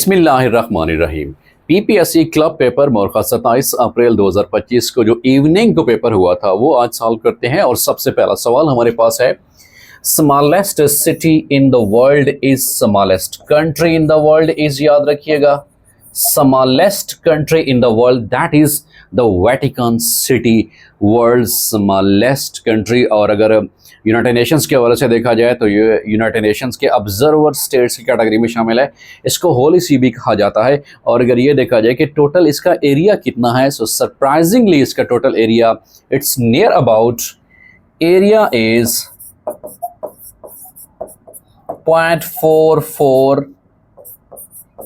बिस्मिल्लाहिर्रहमानिर्रहीम। PPSC club paper मोरखा 27 अप्रैल 2025 को जो इवनिंग को पेपर हुआ था वो आज सॉल्व करते हैं। और सबसे पहला सवाल हमारे पास है, smallest city in the world is smallest country in the world is, याद रखिएगा, smallest country in the world that is the Vatican city, world smallest country. और अगर यूनाइटेड नेशंस के हवाले से देखा जाए तो ये यूनाइटेड नेशंस के ऑब्जर्वर स्टेट्स की कैटेगरी में शामिल है। इसको होली सी भी कहा जाता है। और अगर ये देखा जाए कि टोटल इसका एरिया कितना है, सो सरप्राइजिंगली इसका total area it's near about, area is 0.44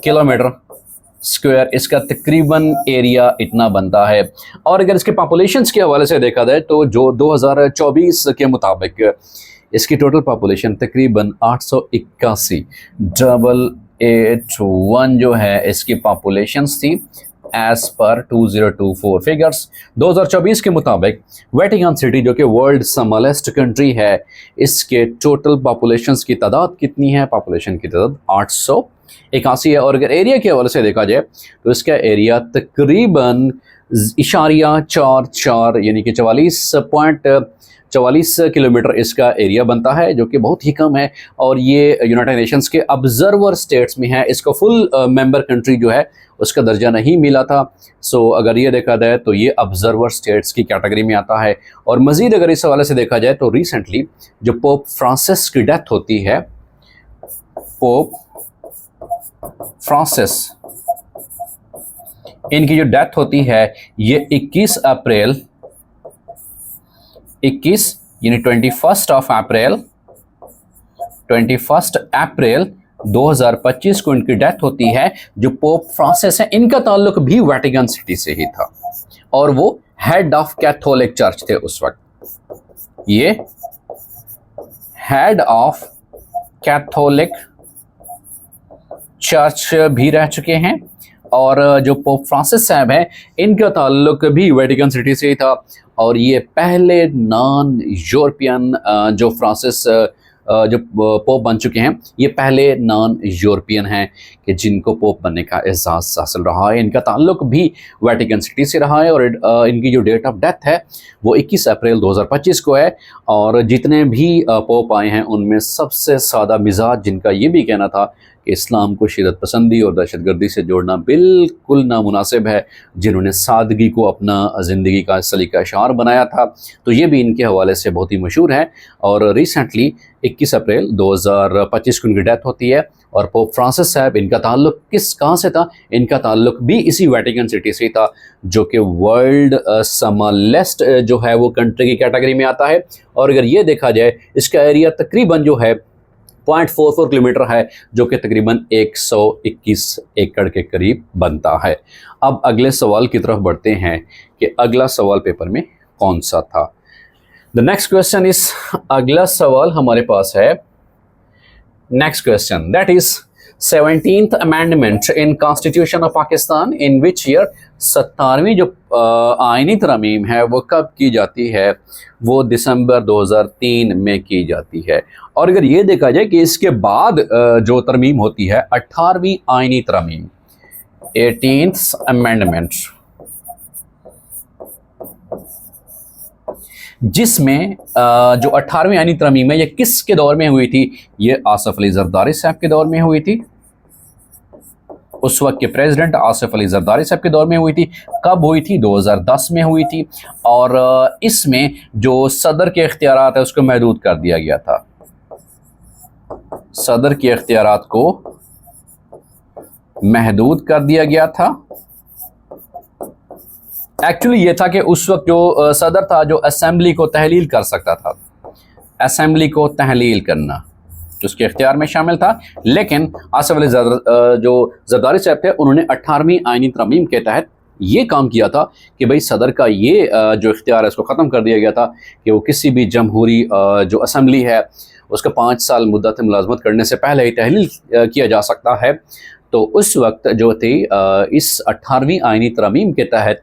kilometre square, इसका तकरीबन एरिया इतना बनता है। और अगर इसके पॉपुलेशंस के हवाले से देखा जाए तो जो 2024 के मुताबिक इसकी टोटल पॉपुलेशन तकरीबन 881, 881 जो है इसकी पॉपुलेशंस थी एज पर 2024 फिगर्स। 2024 के मुताबिक वेटिकन सिटी जो कि वर्ल्ड स्मॉलेस्ट कंट्री है, इसके टोटल पॉपुलेशंस की तादाद कितनी है? पॉपुलेशन की तादाद 881 है। और अगर एरिया के हवाले से देखा जाए तो इसका एरिया तकरीबन 44 यानी कि 44 किलोमीटर इसका एरिया बनता है, जो कि बहुत ही कम है। और ये यूनाइटेड नेशंस के ऑब्जर्वर स्टेट्स में है। इसको फुल मेंबर कंट्री जो है उसका दर्जा नहीं मिला था। सो अगर ये देखा जाए तो ये ऑब्जर्वर स्टेट्स की कैटेगरी में आता है। और मज़ीद अगर इस हवाले से देखा जाए तो रिसेंटली जो पोप फ्रांसिस की डेथ होती है, पोप फ्रांसिस इनकी जो डेथ होती है ये 21 यानी 21 अप्रैल 2025 को इनकी डेथ होती है। जो पोप फ्रांसिस है इनका ताल्लुक भी वेटिकन सिटी से ही था और वो हेड ऑफ कैथोलिक चर्च थे उस वक्त। ये हेड ऑफ कैथोलिक चर्च भी रह चुके हैं। और जो पोप फ्रांसिस साहब हैं इनका ताल्लुक भी वेटिकन सिटी से ही था। और ये पहले नॉन यूरोपियन जो फ्रांसिस जो पोप बन चुके हैं, ये पहले नॉन यूरोपियन हैं कि जिनको पोप बनने का एहसास हासिल रहा है। इनका ताल्लुक भी वेटिकन सिटी से रहा है। और इनकी जो डेट ऑफ डेथ है वो 21 अप्रैल 2025 को है। और जितने भी पोप आए हैं उनमें सबसे सादा मिजाज जिनका ये भी कहना था कि इस्लाम को शिदत पसंदी और दहशतगर्दी से जोड़ना बिल्कुल नामुनासिब है, जिन्होंने सादगी को अपना ज़िंदगी का सलीका शार बनाया था, तो ये भी इनके हवाले से बहुत ही मशहूर है। और रिसेंटली 21 अप्रैल 2025 को इनकी डेथ होती है। और पोप फ्रांसिस साहब इनका ताल्लुक कहाँ से था? इनका ताल्लुक भी इसी वेटिकन सिटी से था, जो कि वर्ल्ड स्मॉलेस्ट जो है वो कंट्री की कैटेगरी में आता है। और अगर ये देखा जाए इसका एरिया तकरीबन जो है 0.44 किलोमीटर है, जो कि तकरीबन 121 एकड़ के करीब बनता है। अब अगले सवाल की तरफ बढ़ते हैं कि अगला सवाल पेपर में कौन सा था। द नेक्स्ट क्वेश्चन इज, अगला सवाल हमारे पास है, next question that is 17th amendment in constitution of Pakistan in which year, 17वीं जो आईनी तरमीम है वो कब की जाती है? वो दिसंबर 2003 में की जाती है। और अगर ये देखा जाए कि इसके बाद जो तरमीम होती है 18वीं आईनी तरमीम, 18th अमेंडमेंट, जिसमें जो 18वीं आईनी तरमीम है ये किसके दौर में हुई थी? ये आसिफ अली जरदारी साहब के दौर में हुई थी। उस वक्त के प्रेसिडेंट आसिफ अली जरदारी साहब के दौर में हुई थी। कब हुई थी? 2010 में हुई थी। और इसमें जो सदर के इख्तियारात है उसको महदूद कर दिया गया था। सदर के इख्तियारात को महदूद कर दिया गया था। एक्चुअली ये था कि उस वक्त जो सदर था जो असेंबली को तहलील कर सकता था, असेंबली को तहलील करना उसके इख्तियार में शामिल था। लेकिन आसिफ अली जो जरदारी साहब थे उन्होंने 18वीं आईनी तरमीम के तहत ये काम किया था कि भाई सदर का ये जो इख्तियार है उसको ख़त्म कर दिया गया था कि वो किसी भी जमहूरी जो असेंबली है उसका 5 साल मुद्दत मुलाजमत करने से पहले ही तहलील किया जा सकता है। तो उस वक्त जो थी इस 18वीं आईनी तरमीम के तहत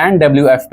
NWFP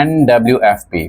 NWFP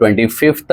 25th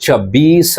26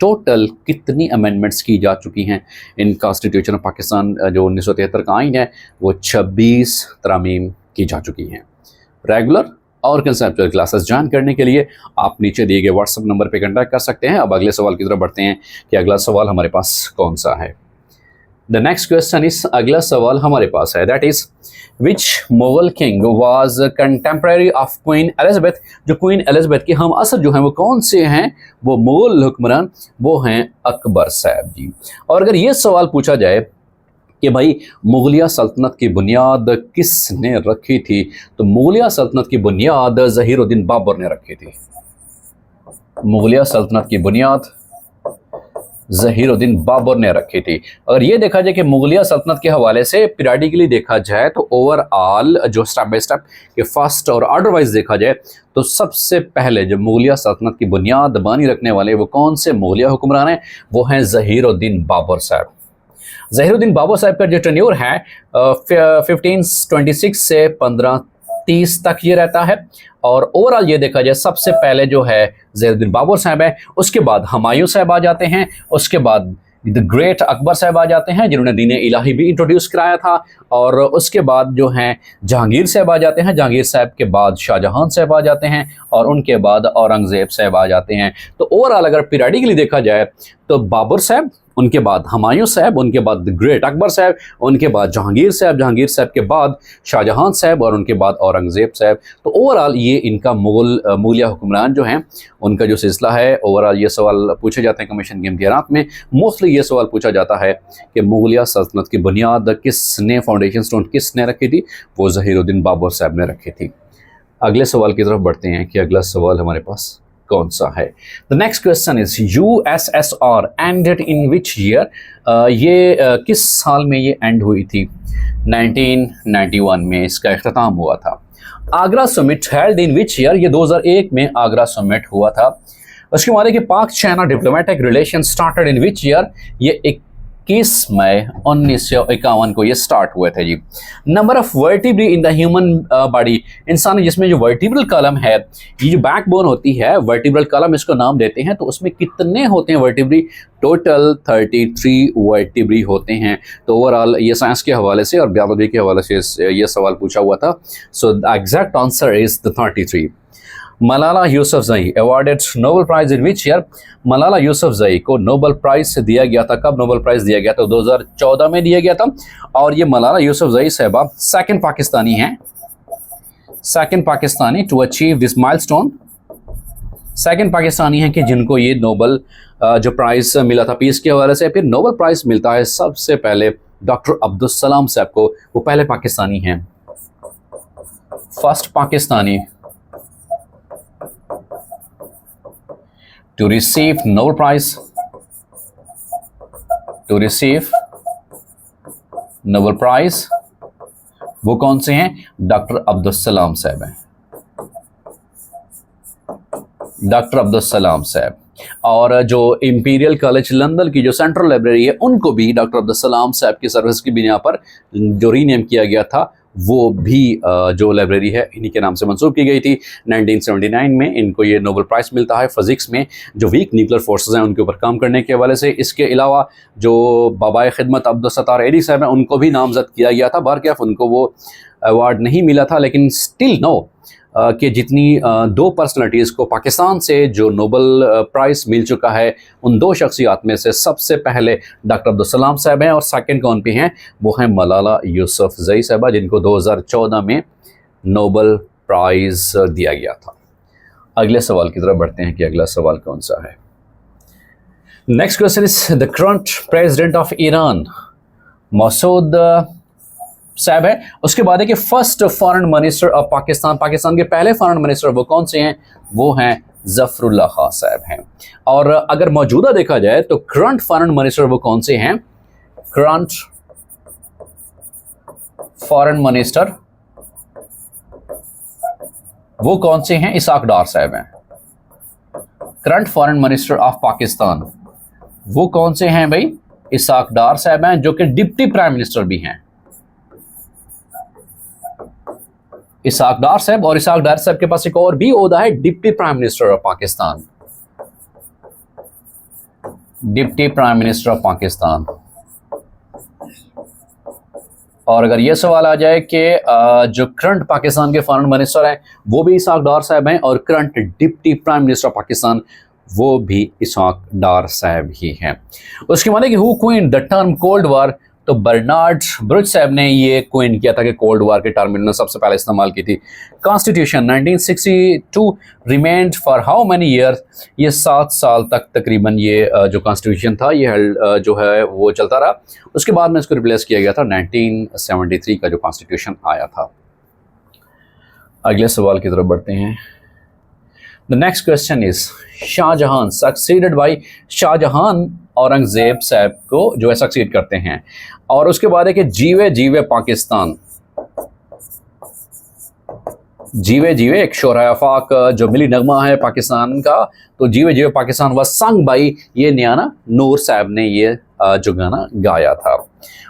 टोटल कितनी अमेंडमेंट्स की जा चुकी हैं इन कॉन्स्टिट्यूशन ऑफ पाकिस्तान जो 1973 का आइन है वो 26 तरमीम की जा चुकी हैं। रेगुलर और कंसेप्चुअल क्लासेस ज्वाइन करने के लिए आप नीचे दिए गए व्हाट्सएप नंबर पे कांटेक्ट कर सकते हैं। अब अगले सवाल की तरफ बढ़ते हैं कि अगला सवाल हमारे पास कौन सा है। द नेक्स्ट क्वेश्चन इज, अगला सवाल हमारे पास है, that is which Mughal king was contemporary of queen Elizabeth. जो क्वीन एलिजाबेथ के हम असर जो हैं वो कौन से हैं, वो मुगल हुक्मरान वो हैं अकबर साहब जी। और अगर ये सवाल पूछा जाए कि भाई मुगलिया सल्तनत की बुनियाद किसने रखी थी, तो मुगलिया सल्तनत की बुनियाद ज़हीरुद्दीन बाबर ने रखी थी। मुगलिया सल्तनत की बुनियाद ज़हीरुद्दीन बाबर ने रखी थी। अगर ये देखा जाए कि मुगलिया सल्तनत के हवाले से पीरियडिकली देखा जाए तो ओवरऑल जो स्टेप बाय स्टेप के फर्स्ट और ऑर्डर वाइज देखा जाए तो सबसे पहले जो मुगलिया सल्तनत की बुनियाद बानी रखने वाले वो कौन से मुगलिया हुक्मरान हैं, वो हैं ज़हीरुद्दीन बाबर साहब। ज़हीरुद्दीन बाबर साहब का जो टेन्योर है 1526 से 1530 तक ये रहता है। और ओवरऑल ये देखा जाए सबसे पहले जो है ज़हीरुद्दीन बाबर साहब है, उसके बाद हुमायूं साहब आ जाते हैं, उसके बाद द ग्रेट अकबर साहब आ जाते हैं जिन्होंने दीन इलाही भी इंट्रोड्यूस कराया था, और उसके बाद जो हैं जहांगीर साहब आ जाते हैं, जहांगीर साहब के बाद शाहजहां साहब आ जाते हैं, और उनके बाद औरंगज़ेब साहब आ जाते हैं। तो ओवरऑल अगर पीरियडिकली देखा जाए तो बाबर साहब, उनके बाद हुमायूं साहब, उनके बाद द ग्रेट अकबर साहब, उनके बाद जहांगीर साहब के बाद शाहजहां साहब, और उनके बाद औरंगज़ेब साहब। तो ओवरऑल ये इनका मुगलिया हुक्मरान जो हैं उनका जो सिलसिला है, ओवरऑल ये सवाल पूछे जाते हैं कमीशन के इम्तिहानात में। मोस्टली ये सवाल पूछा जाता है कि मुगलिया सल्तनत की बुनियाद किसने, फाउंडेशन स्टोन किसने रखी थी, वो ज़हीरुद्दीन बाबर साहब ने रखी थी। अगले सवाल की तरफ बढ़ते हैं कि अगला सवाल हमारे पास कौन सा है। The next question is USSR ended in which year. ये किस साल में ये एंड हुई थी? 1991 में इसका इख्तिताम हुआ था। Agra summit held in which year, ये 2001 में आगरा समिट हुआ था। उसके बाद कि Pak China diplomatic relation started in which year, ये 21 मई 1951 को ये स्टार्ट हुए थे जी। Number of vertebrae in the human body, इंसान जिसमें जो वर्टिब्रल कॉलम है, ये जो बैकबोन होती है वर्टिब्रल कॉलम इसको नाम देते हैं, तो उसमें कितने होते हैं वर्टिब्री? टोटल 33 वर्टिब्री होते हैं। तो ओवरऑल ये साइंस के हवाले से और बायोलॉजी के हवाले से ये सवाल पूछा हुआ था। So the exact answer is the 33। Malala Yousafzai awarded Nobel prize in which year. Malala Yousafzai को नोबेल प्राइज दिया गया था। कब नोबेल प्राइज दिया गया था? 2014 में दिया गया था। और ये मलाला यूसुफजई साहबा सेकंड पाकिस्तानी हैं, second Pakistani to achieve this milestone. Second Pakistani हैं कि जिनको ये नोबेल जो प्राइज मिला था पीस के हवाले से। फिर नोबेल प्राइज मिलता है सबसे पहले डॉक्टर अब्दुल सलाम साहब को, वो पहले पाकिस्तानी हैं, first Pakistani to receive Nobel Prize, to receive Nobel Prize, वो कौन से हैं? डॉक्टर अब्दुल सलाम साहब हैं, डॉक्टर अब्दुल सलाम साहब। और जो इंपीरियल कॉलेज लंदन की जो सेंट्रल लाइब्रेरी है उनको भी डॉक्टर अब्दुल सलाम साहब की सर्विस की बिना पर जो रीनेम किया गया था, वो भी जो लाइब्रेरी है इन्हीं के नाम से मंसूब की गई थी। 1979 में इनको ये नोबेल प्राइज़ मिलता है फिज़िक्स में, जो वीक न्यूक्लियर फोर्सेस हैं उनके ऊपर काम करने के हवाले से। इसके अलावा जो बाबाए खिदमत अब्दुल सत्तार एडी साहब हैं उनको भी नामजद किया गया था। बहरकैफ उनको वो अवार्ड नहीं मिला था, लेकिन स्टिल नो कि जितनी दो पर्सनैलिटीज़ को पाकिस्तान से जो नोबेल प्राइज़ मिल चुका है, उन दो शख्सियात में से सबसे पहले डॉक्टर अब्दुल सलाम साहब हैं और सेकंड कौन पे हैं, वो हैं मलाला यूसुफजई साहबा, जिनको 2014 में नोबेल प्राइज़ दिया गया था। अगले सवाल की तरफ बढ़ते हैं कि अगला सवाल कौन सा है। Next question is the current president of Iran Masoud साहब है। उसके बाद है कि first foreign minister of Pakistan, Pakistan के पहले फॉरेन मिनिस्टर वो कौन से हैं, वो हैं ज़फ़रुल्लाह खान साहब हैं। और अगर मौजूदा देखा जाए तो करंट फॉरेन मिनिस्टर वो कौन से हैं, करंट फॉरेन मिनिस्टर वो कौन से हैं, इसाक डार साहब हैं। Current foreign minister of Pakistan वो कौन से हैं भाई, इसाक डार साहब हैं, जो कि डिप्टी प्राइम मिनिस्टर भी हैं। इसाक डार साहब, और इसाक डार साहब के पास एक और भी ओहदा है, deputy prime minister of Pakistan. Deputy prime minister of Pakistan. और अगर ये सवाल आ जाए कि जो करंट पाकिस्तान के फॉरेन मिनिस्टर हैं वो भी इसहाक डार साहब हैं और current deputy prime minister of Pakistan वो भी इसहाक डार साहब ही हैं। उसके माने कि who queen the term cold war, तो बर्नार्ड ब्रुच साहब ने ये क्वीन किया था कि कोल्ड वार के टर्म इन्होंने सबसे पहले इस्तेमाल की थी। Constitution 1962 remained for how many year, ये 7 साल तक तकरीबन ये जो कॉन्स्टिट्यूशन था ये जो है वो चलता रहा। उसके बाद में इसको रिप्लेस किया गया था 1973 का जो कॉन्स्टिट्यूशन आया था। अगले सवाल की तरफ बढ़ते हैं। The next question is Shahjahan succeeded by, Shahjahan Aurangzeb साहब को जो है सक्सीड करते हैं। और उसके बाद है कि जीवे जीवे पाकिस्तान, जीवे जीवे एक शोरा आफाक जो मिली नगमा है पाकिस्तान का, तो जीवे जीवे पाकिस्तान व संग बाई ये न्याना नूर साहब ने ये जो गाना गाया था।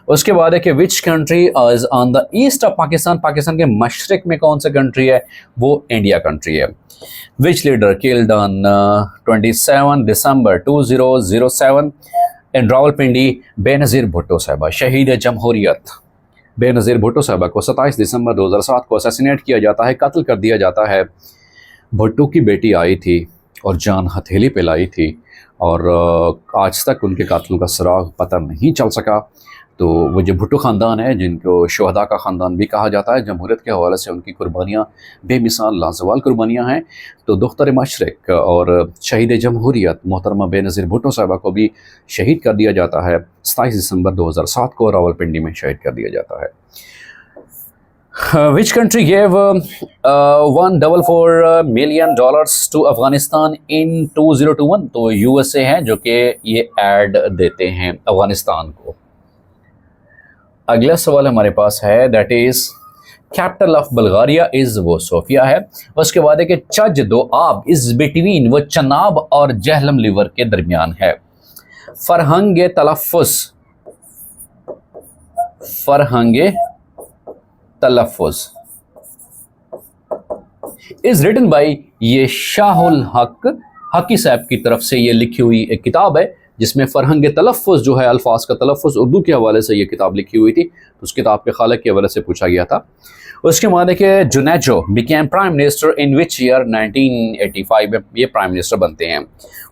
उसके बाद है कि which country is on the east of Pakistan, Pakistan के मशरक में कौन सा कंट्री है, वो इंडिया कंट्री है। विच लीडर किल्ड ऑन 27 दिसंबर 2007 इन रावलपिंडी, बेनज़ीर भुट्टो साहबा शहीद जमहूरियत। बेनज़ीर भुट्टो साहबा को 27 दिसंबर 2007 को असैसिनेट किया जाता है, कत्ल कर दिया जाता है। भुट्टो की बेटी आई थी और जान हथेली पे लाई थी और आज तक उनके कातलों का सुराग पता नहीं चल सका। तो वो जो भुट्टो ख़ानदान है जिनको शोहदा का ख़ानदान भी कहा जाता है, जमहूरियत के हवाले से उनकी कुर्बानियाँ बेमिसाल लाजवाल कुर्बानियाँ हैं। तो दुख्तर मशरक और शहीद जमहूरियत मोहतरमा बेनज़ीर भुट्टो साहबा को भी शहीद कर दिया जाता है। 27 दिसंबर 2007 को रावलपिंडी में शहीद कर दिया जाता है। Which country gave $144 million to Afghanistan in 2021? तो USA है जो कि ये ऐड देते हैं अफगानिस्तान को। अगला सवाल हमारे पास है that is capital of Bulgaria is वो सोफिया है। उसके बाद है कि चज दो आब इज बिटवीन, वो चनाब और जहलम लिवर के दरमियान है। फरहंगे तलफ़ुज़, फरहंगे तलफ़ुज़ इज रिटन बाई, ये शाहुल हक हकी साहब की तरफ से ये लिखी हुई एक किताब है जिसमें फरहंग तलफ़ुज़ जो है अल्फाज का तलफ़ुज़ उर्दू के हवाले से ये किताब लिखी हुई थी। तो उस किताब के खालिक के हवाले से पूछा गया था। उसके बाद है कि Junejo became prime minister in which year, 1985 में ये प्राइम मिनिस्टर बनते हैं।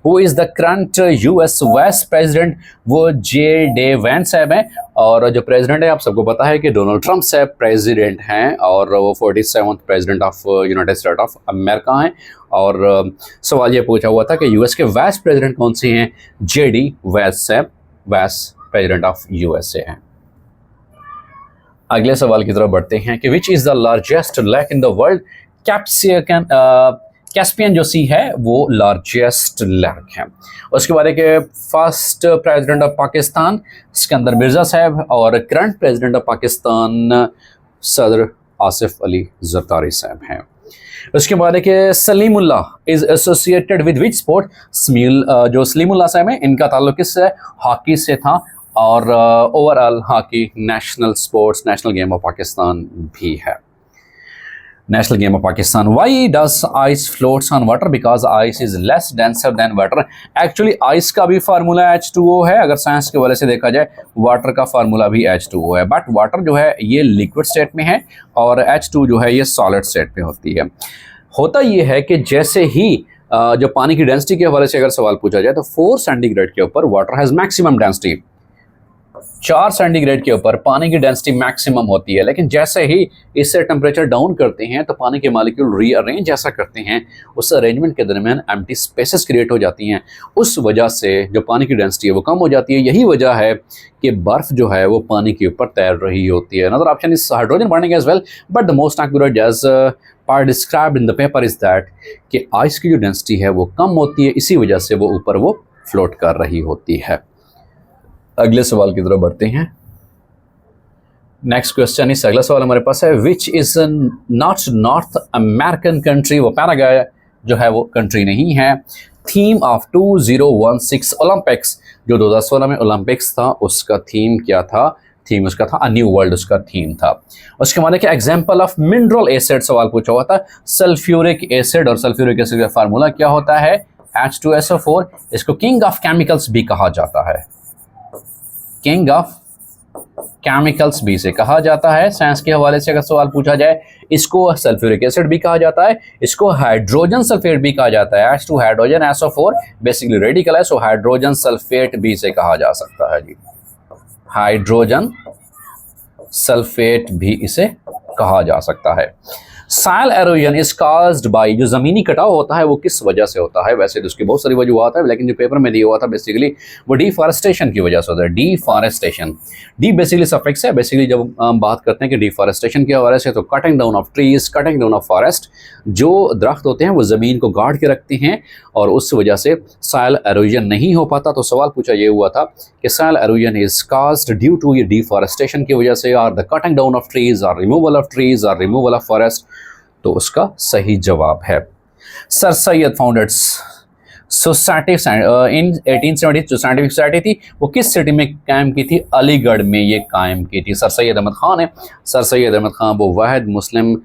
Who is the current US vice president, वो J.D. वैंस साहब हैं। और जो प्रेसिडेंट है आप सबको पता है कि डोनाल्ड ट्रंप साहब प्रेसिडेंट हैं और वो 47th president of United state of America हैं। और सवाल ये पूछा हुआ था कि US के वाइस प्रेसिडेंट कौन से हैं, J.D. वैंस साहब वाइस प्रेसिडेंट ऑफ USA हैं। अगले सवाल की तरफ बढ़ते हैं कि which is the largest lake in the world, Caspian जो सी है वो लार्जेस्ट लेक है। उसके बाद है कि first president of Pakistan Sikandar Mirza साहब और करंट प्रेसिडेंट ऑफ पाकिस्तान सदर आसिफ अली जरदारी साहब हैं। उसके बाद है कि Salimullah is associated with which sport, जो सलीमुल्लाह साहब हैं इनका ताल्लुक किससे, हॉकी से था। और overall hockey national sports, national game of Pakistan भी है। National game of Pakistan. Why does ice floats on water, because ice is less denser then water. Actually ice का भी फार्मूला H2O है, अगर साइंस के वजह से देखा जाए वाटर का फार्मूला भी H2O है, बट वाटर जो है ये लिक्विड स्टेट में है और H2 जो है ये सॉलिड स्टेट में होती है। होता ये है कि जैसे ही जो पानी की डेंसिटी के हवाले से अगर सवाल पूछा जाए तो 4 सेंटीग्रेड के ऊपर water has maximum density, 4 centigrade के ऊपर पानी की डेंसिटी मैक्सिमम होती है। लेकिन जैसे ही इससे टेम्परेचर डाउन करते हैं तो पानी के मॉलिक्यूल रीअरेंज ऐसा करते हैं, उस अरेंजमेंट के दरमियान एम्प्टी स्पेसेस क्रिएट हो जाती हैं। उस वजह से जो पानी की डेंसिटी है वो कम हो जाती है। यही वजह है कि बर्फ़ जो है वो पानी के ऊपर तैर रही होती है। Another option is hydrogen burning as well, but the most accurate as part described in the paper is that कि आइस की जो डेंसिटी है वो कम होती है, इसी वजह से वो ऊपर वो फ्लोट कर रही होती है। अगले सवाल की तरफ बढ़ते हैं। नेक्स्ट क्वेश्चन इस अगला सवाल हमारे पास है which is north American country, वो पैराग्वे जो है वो कंट्री नहीं है। थीम ऑफ 2016 ओलंपिक्स, जो 2016 में ओलंपिक्स था उसका थीम क्या था, थीम उसका था अ न्यू वर्ल्ड, उसका थीम था। उसके बाद कि एग्जाम्पल ऑफ मिनरल एसिड सवाल पूछा हुआ था, सल्फ्यूरिक एसिड, और सल्फ्यूरिक एसिड का फार्मूला क्या होता है H2SO4, इसको किंग ऑफ केमिकल्स भी कहा जाता है, किंग ऑफ केमिकल्स भी से कहा जाता है। साइंस के हवाले से अगर सवाल पूछा जाए, इसको सल्फ्यूरिक एसिड भी कहा जाता है, इसको हाइड्रोजन सल्फेट भी कहा जाता है। H2 hydrogen, SO4 basically radical है, सो हाइड्रोजन सल्फेट भी से कहा जा सकता है जी, हाइड्रोजन सल्फेट भी इसे कहा जा सकता है। Soil erosion is caused by, जो ज़मीनी कटाव होता है वो किस वजह से होता है? वैसे तो उसकी बहुत सारी वजूहत है, लेकिन जो पेपर में दिया हुआ था बेसिकली वो डिफॉरेस्टेशन की वजह से होता है। डिफॉरेस्टेशन, डी बेसिकली सफिक्स है। बेसिकली जब हम बात करते हैं कि डिफॉरेस्टेशन के हवाले से, तो cutting down of trees, cutting down of forest, जो दरख्त होते हैं वो ज़मीन को गाड़ के रखते हैं और उस वजह से सॉइल एरोजन नहीं हो पाता। तो सवाल पूछा ये हुआ था कि soil erosion is caused due to ये डिफॉरेस्टेशन की वजह से, और the cutting down of trees और रिमूवल ऑफ ट्रीज और रिमूवल ऑफ फॉरेस्ट। तो उसका सही जवाब है sir Syed founded society in 1870। जो साइंटिफिक सोसाइटी थी वो किस सिटी में कायम की थी? अलीगढ़ में ये कायम की थी। सर सैयद अहमद खान है। सर सैयद अहमद खान वो वाहिद मुस्लिम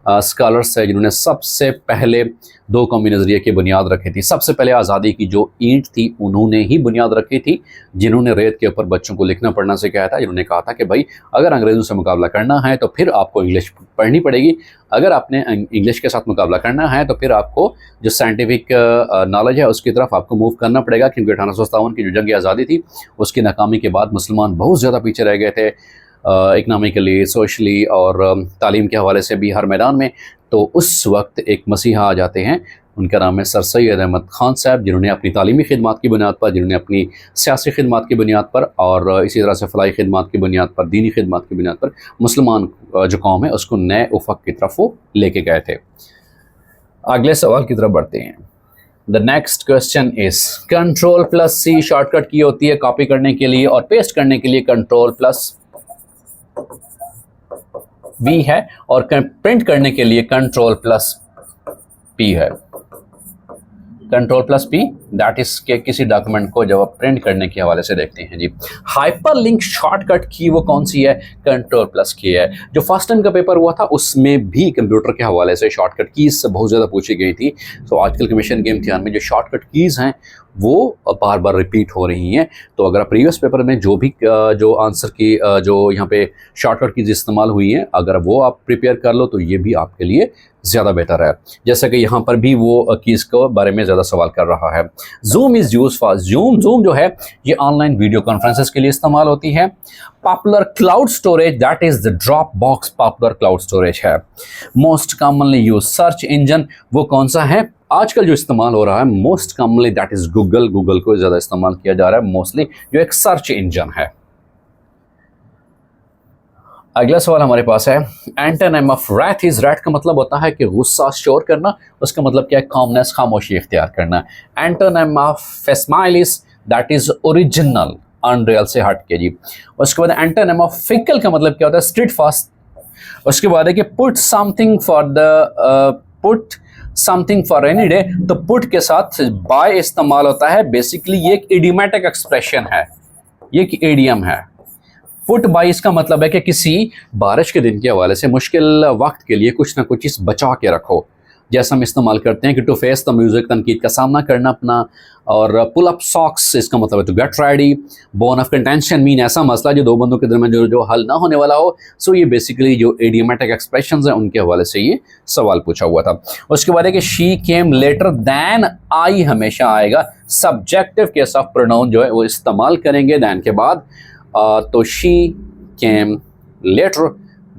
स्कॉलर्स है जिन्होंने सबसे पहले दो कौमी नज़रिए की बुनियाद रखी थी। सबसे पहले आज़ादी की जो ईंट थी उन्होंने ही बुनियाद रखी थी, जिन्होंने रेत के ऊपर बच्चों को लिखना पढ़ना सिखाया था। जिन्होंने कहा था कि भाई अगर अंग्रेज़ों से मुकाबला करना है तो फिर आपको इंग्लिश पढ़नी पड़ेगी, अगर आपने इंग्लिश के साथ मुकाबला करना है तो फिर आपको जो साइंटिफिक नॉलेज है उसकी तरफ आपको मूव करना पड़ेगा। क्योंकि 1857 की जो जंग आज़ादी थी उसकी नाकामी के बाद मुसलमान बहुत ज़्यादा पीछे रह गए थे, इकनॉमिकली, सोशली और तालीम के हवाले से भी हर मैदान में। तो उस वक्त एक मसीहा आ जाते हैं, उनका नाम है सर सैयद अहमद खान साहब, जिन्होंने अपनी तालीमी खिदमत की बुनियाद पर, जिन्होंने अपनी सियासी खिदमत की बुनियाद पर और इसी तरह से फलाई खिदमत की बुनियाद पर, दीनी खिदमत की बुनियाद पर मुसलमान जो कौम है उसको नए उफ़क़ की तरफ वो लेके गए थे। अगले सवाल की तरफ बढ़ते हैं। The next question is Ctrl+C shortcut की होती है कॉपी करने के लिए और पेस्ट करने के लिए Ctrl+V है और प्रिंट करने के लिए Ctrl+P है। Ctrl+P दैट इज के किसी डॉक्यूमेंट को जब आप प्रिंट करने के हवाले से देखते हैं जी। हाइपरलिंक शॉर्टकट की वो कौन सी है? Ctrl+K है। जो फर्स्ट टाइम का पेपर हुआ था उसमें भी कंप्यूटर के हवाले से शॉर्टकट कीज बहुत ज़्यादा पूछी गई थी। तो आजकल के मिशन के इम्तिहान में जो शॉर्टकट कीज़ हैं वो बार बार रिपीट हो रही हैं। तो अगर आप प्रीवियस पेपर में जो भी जो आंसर की जो यहाँ पे शॉर्टकट कीज इस्तेमाल हुई हैं अगर वो आप प्रिपेयर कर लो तो ये भी आपके लिए ज़्यादा बेहतर है। जैसा कि यहाँ पर भी वो कीज़ के बारे में ज़्यादा सवाल कर रहा है। Zoom is use for, zoom जो है ये ऑनलाइन वीडियो कॉन्फ्रेंसेस के लिए इस्तेमाल होती है। Popular cloud storage that is the Dropbox popular cloud storage है। Most commonly use search engine वो कौन सा है? आजकल जो इस्तेमाल हो रहा है most commonly that is Google, Google को ज़्यादा इस्तेमाल किया जा रहा है मोस्टली, जो एक सर्च इंजन है। अगला सवाल हमारे पास है antonym of wrath is, wrath का मतलब होता है कि गुस्सा शोर करना, उसका मतलब क्या है? कॉमनेस, खामोशी इख्तियार करना। Antonym of facsimiles that is original, unreal से हट के जी। उसके बाद एंटोनिम ऑफ फिकल का मतलब क्या होता है? Street fast. उसके बाद है कि put something for any day, तो पुट के साथ बाय इस्तेमाल होता है। बेसिकली ये एक इडियोमैटिक एक्सप्रेशन है, ये एक इडियम है। पुट बाय इसका मतलब है कि किसी बारिश के दिन के हवाले से मुश्किल वक्त के लिए कुछ ना कुछ चीज़ बचा के रखो। जैसा हम इस्तेमाल करते हैं कि टू फेस द म्यूजिक, तनकीद का सामना करना अपना। और पुल अप सॉक्स इसका मतलब है to get ready. Bone of contention mean ऐसा मसला जो दो बंदों के दरमियान जो हल ना होने वाला हो। सो ये बेसिकली जो इडियोमैटिक एक्सप्रेशंस हैं उनके हवाले से ये सवाल पूछा हुआ था। उसके बाद है कि शी केम लेटर दैन, आई हमेशा आएगा। सब्जेक्टिव केस ऑफ प्रोनाउन जो है वो इस्तेमाल करेंगे दैन के बाद। तो शी केम लेटर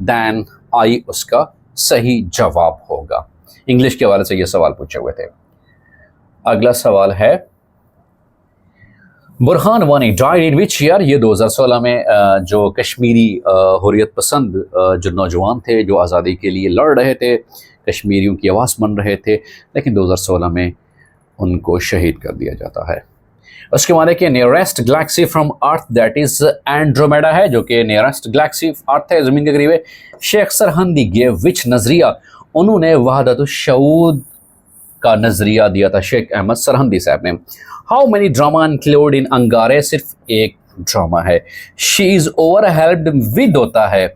दैन आई उसका सही जवाब होगा। इंग्लिश के हवाले से ये सवाल पूछे हुए थे। अगला सवाल है Burhan Wani died in which year, ये 2016 में जो कश्मीरी हुर्रियत पसंद जो नौजवान थे जो आज़ादी के लिए लड़ रहे थे, कश्मीरियों की आवाज़ बन रहे थे, लेकिन 2016 में उनको शहीद कर दिया जाता है। उसके बाद है कि nearest Galaxy from earth that is Andromeda है, जो कि नियरेस्ट गैलेक्सी अर्थ है, ज़मीन के करीब है। शेख सरहंदी गेव विच नज़रिया, उन्होंने वहदतुश्शऊद का नज़रिया दिया था शेख अहमद सरहंदी साहब ने। How many drama include in अंगारे, सिर्फ एक ड्रामा है। शी इज़ ओवरहेल्प्ड विद होता है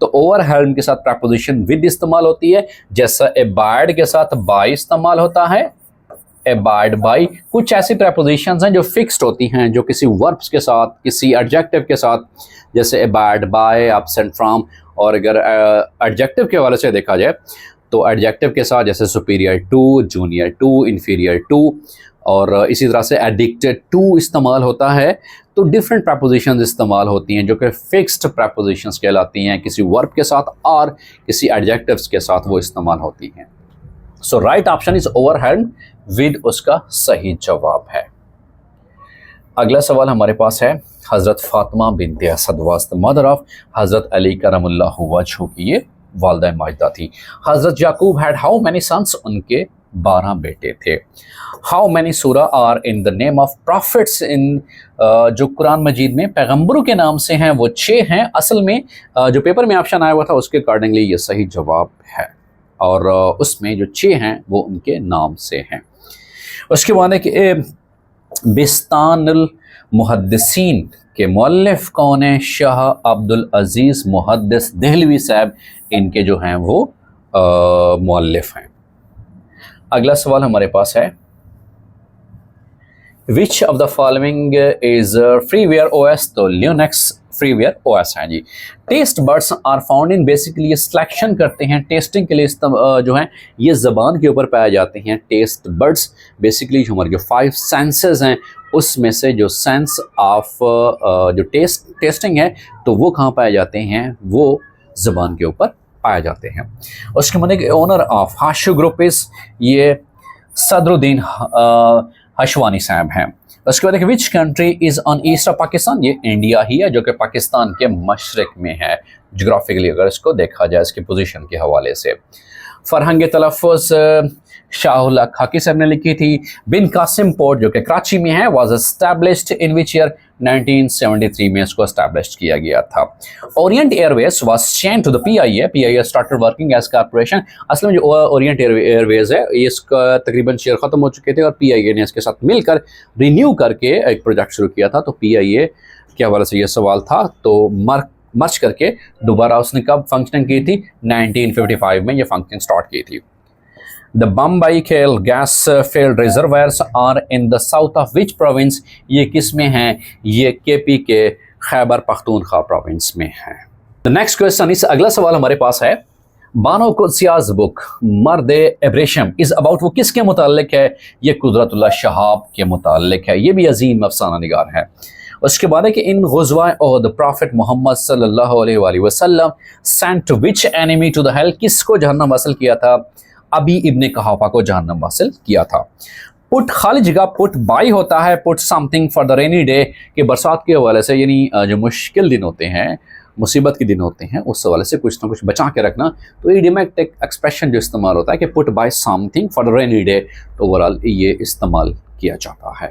तो ओवरवेल्म्ड के साथ प्रपोजिशन विद इस्तेमाल होती है, जैसा अबाइड के साथ बाय इस्तेमाल होता है, अबाइड बाय। कुछ ऐसी प्रपोजिशंस हैं जो फिक्स्ड होती हैं, जो किसी वर्ब्स के साथ, किसी एडजेक्टिव के साथ, जैसे अबाइड बाय, एब्सेंट फ्रॉम। और अगर एडजेक्टिव के हवाले से देखा जाए तो एडजेक्टिव के साथ जैसे superior to, junior to, inferior to, और इसी तरह से एडिक्टेड टू इस्तेमाल होता है। तो डिफरेंट प्रपोजिशंस इस्तेमाल होती हैं जो कि फिक्स्ड प्रपोजिशंस कहलाती हैं, किसी वर्ब के साथ और किसी एडजेक्टिव्स के साथ वो इस्तेमाल होती हैं। So right option is overwhelmed with उसका सही जवाब है। अगला सवाल हमारे पास है, Hazrat Fatima Binte Asad was the mother of Hazrat Ali करमुल्लाहु वजहू की ये वालिदा माजिदा थी। Hazrat Yaqub had how many sons, उनके 12 बेटे थे। How many surah are in the name of prophets, in जो कुरान मजीद में पैगम्बरों के नाम से हैं वो 6 हैं। असल में जो पेपर में ऑप्शन आया हुआ था उसके अकॉर्डिंगली ये सही जवाब है, और उसमें जो 6 हैं वो उनके नाम से हैं। उसके बाद है कि बिस्तानुल मुहद्दिसीन के मुअल्लिफ कौन है? शाह अब्दुल अजीज़ मुहद्दिस देहलवी साहब इनके जो हैं वो मुअल्लिफ हैं। अगला सवाल हमारे पास है, which of the following is freeware OS? तो लिनक्स फ्रीवेयर ओएस है जी। Test birds are found in, basically ये सिलेक्शन करते हैं टेस्टिंग के लिए जो हैं ये ज़बान के ऊपर पाए जाते हैं। टेस्ट बर्ड्स बेसिकली जो हमारे जो 5 सेंसेस हैं उसमें से जो सेंस ऑफ जो टेस्टिंग है तो वो कहाँ पाए जाते हैं? वो ज़बान के ऊपर पाए जाते हैं। उसके बाद ओनर ऑफ हाशु ग्रुप इस, ये सदरुद्दीन हशवानी साहब हैं। उसके बाद which country is on east of Pakistan? ये इंडिया ही है जो कि पाकिस्तान के मशरक़ में है जोग्राफिकली, अगर इसको देखा जाए इसकी पोजीशन के हवाले से। फरहंग तलफ़ुज़ शाहुल हक खाकी साहब ने लिखी थी। बिन कासिम पोर्ट जो कि कराची में है was established in which year? 1973 में इसको एस्टैब्लिश किया गया था। Orient Airways was changed to the PIA, PIA started working as corporation. असल में जो ओरिएंट एयरवेज है इसका तकरीबन शेयर ख़त्म हो चुके थे और पीआईए ने इसके साथ मिलकर रिन्यू करके एक प्रोजेक्ट शुरू किया था। तो पीआईए के हवाले से ये सवाल था, तो मर्ज करके दोबारा उसने कब फंक्शनिंग की थी? 1955 में ये फंक्शनिंग स्टार्ट की थी। The Bombay Coal Gas Field Reservoirs are in the south of which province? ये किस में है? ये केपी के खैबर पख्तूनख्वा प्रोविंस में है। The next question is, अगला सवाल हमारे पास है, बानो कुद्सियाज़ बुक मर्द एब्रेशम इज़ अबाउट, वो किसके मुतालिक है? ये कुदरतुल्लाह शहाब के मुतालिक है। ये भी अजीम अफसाना निगार है। उसके बाद है कि इन ग़ज़वा ओहद प्रॉफिट मोहम्मद सल्लल्लाहु अलैहि वसल्लम sent which enemy to the hell, किसको जहन्नम हासिल किया था? अबी इब्ने कहाफा को जहन्नम हासिल किया था। पुट खाली जगह पुट बाई होता है, put something for the rainy day के बरसात के हवाले से, यानी जो मुश्किल दिन होते हैं, मुसीबत के दिन होते हैं, उस हवाले से कुछ ना कुछ बचा के रखना। तो इडियोमैटिक एक्सप्रेशन जो इस्तेमाल होता है कि put buy something for the rainy day, तो ओवरऑल ये इस्तेमाल किया जाता है।